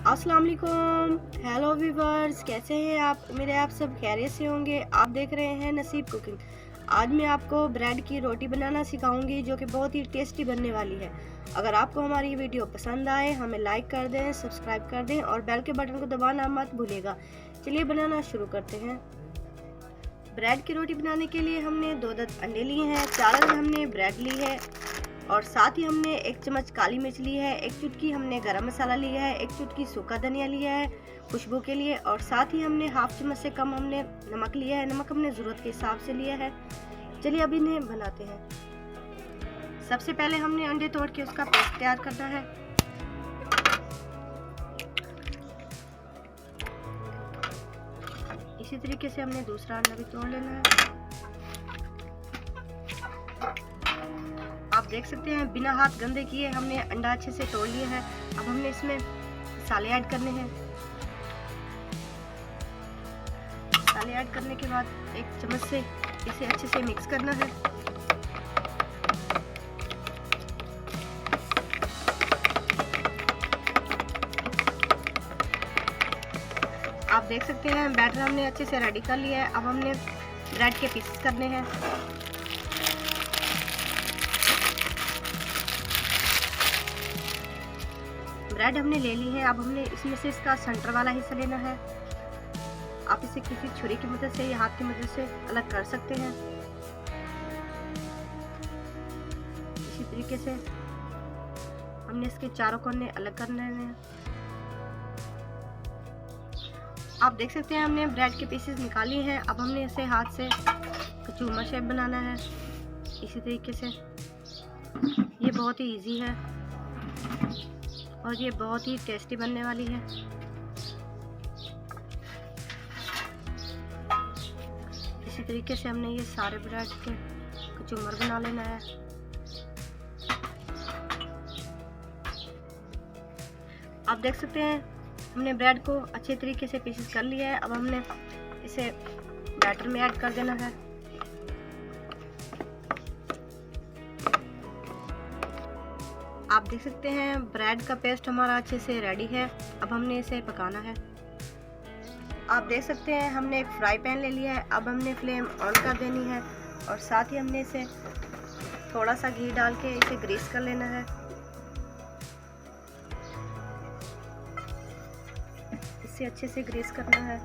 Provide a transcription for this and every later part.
अस्सलाम वालेकुम। Hello viewers, कैसे हैं आप? मेरे आप सब खैरियत से होंगे। आप देख रहे हैं नसीब कुकिंग। आज मैं आपको ब्रेड की रोटी बनाना सिखाऊंगी जो कि बहुत ही टेस्टी बनने वाली है। अगर आपको हमारी ये वीडियो पसंद आए हमें लाइक कर दें, सब्सक्राइब कर दें और बेल के बटन को दबाना मत भूलिएगा। चलिए बनाना शुरू करते हैं। ब्रेड की रोटी बनाने के लिए हमने 2 अंडे लिए हैं, 4 हमने ब्रेड ली है और साथ ही हमने 1 चम्मच काली मिर्च ली है, 1 चुटकी हमने गरम मसाला लिया है, 1 चुटकी सूखा धनिया लिया है खुशबू के लिए और साथ ही हमने हाफ चम्मच से कम हमने नमक लिया है। नमक हमने ज़रूरत के हिसाब से लिया है। चलिए अब इन्हें बनाते हैं। सबसे पहले हमने अंडे तोड़ के उसका पेस्ट तैयार करना है। इसी तरीके से हमने दूसरा अंडा भी तोड़ लेना है। आप देख सकते हैं बिना हाथ गंदे किए हमने अंडा अच्छे से तोड़ लिया है। अब हमने इसमें मसाले ऐड करने हैं। मसाले ऐड करने के बाद 1 चम्मच से इसे अच्छे से मिक्स करना है। आप देख सकते हैं बैटर हमने अच्छे से रेडी कर लिया है। अब हमने ब्रेड के पीसेस करने हैं। ब्रेड हमने ले ली है। अब हमने इसमें से इसका सेंटर वाला हिस्सा लेना है। आप इसे किसी छुरी की मदद से या हाथ की मदद से अलग कर सकते हैं। इसी तरीके से हमने इसके चारों कोने अलग करने हैं। आप देख सकते हैं हमने ब्रेड के पीसेस निकाली हैं। अब हमने इसे हाथ से कचूमर शेप बनाना है। इसी तरीके से ये बहुत ही इजी है और ये बहुत ही टेस्टी बनने वाली है। इसी तरीके से हमने ये सारे ब्रेड के कचूमर बना लेना है। आप देख सकते हैं हमने ब्रेड को अच्छे तरीके से पीसेस कर लिया है। अब हमने इसे बैटर में ऐड कर देना है। आप देख सकते हैं ब्रेड का पेस्ट हमारा अच्छे से रेडी है। अब हमने इसे पकाना है। आप देख सकते हैं हमने एक फ्राई पैन ले लिया है। अब हमने फ्लेम ऑन कर देनी है और साथ ही हमने इसे थोड़ा सा घी डाल के इसे ग्रीस कर लेना है। इसे अच्छे से ग्रीस करना है।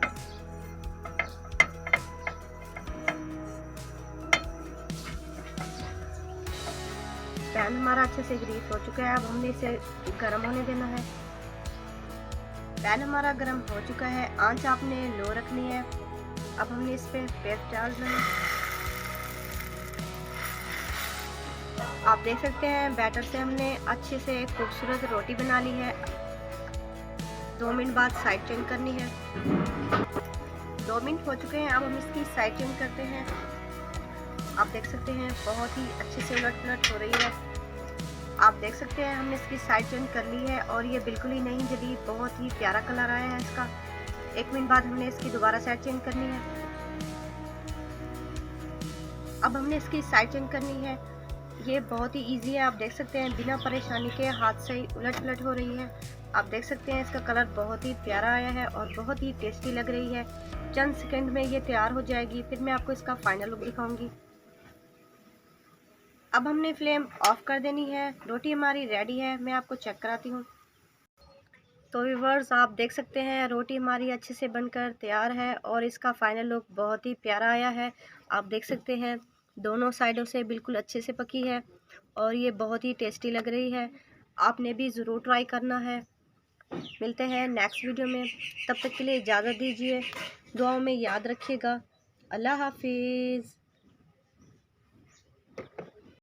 पैन हमारा अच्छे से ग्रीस हो चुका है। अब हमने इसे गर्म होने देना है। पैन हमारा गर्म हो चुका है। आंच आपने लो रखनी है। अब हमने इस पे पेस्ट डालना है। आप देख सकते हैं बैटर से हमने अच्छे से एक खूबसूरत रोटी बना ली है। 2 मिनट बाद साइड चेंज करनी है। 2 मिनट हो चुके हैं। अब हम इसकी साइड चेंज करते हैं। आप देख सकते हैं बहुत ही अच्छे से उलट पलट हो रही है। आप देख सकते हैं हमने इसकी साइड चेंज कर ली है और ये बिल्कुल ही नहीं जली। बहुत ही प्यारा कलर आया है इसका। 1 मिनट बाद हमने इसकी दोबारा साइड चेंज करनी है। अब हमने इसकी साइड चेंज करनी है। ये बहुत ही इजी है। आप देख सकते हैं बिना परेशानी के हाथ से ही उलट पलट हो रही है। आप देख सकते हैं इसका कलर बहुत ही प्यारा आया है और बहुत ही टेस्टी लग रही है। चंद सेकंड में ये तैयार हो जाएगी। फिर मैं आपको इसका फाइनल लुक दिखाऊंगी। अब हमने फ्लेम ऑफ कर देनी है। रोटी हमारी रेडी है। मैं आपको चेक कराती हूँ। तो व्यूअर्स आप देख सकते हैं रोटी हमारी अच्छे से बनकर तैयार है और इसका फाइनल लुक बहुत ही प्यारा आया है। आप देख सकते हैं दोनों साइडों से बिल्कुल अच्छे से पकी है और ये बहुत ही टेस्टी लग रही है। आपने भी ज़रूर ट्राई करना है। मिलते हैं नेक्स्ट वीडियो में। तब तक के लिए इजाज़त दीजिए। दुआओं में याद रखिएगा। अल्लाह हाफिज़।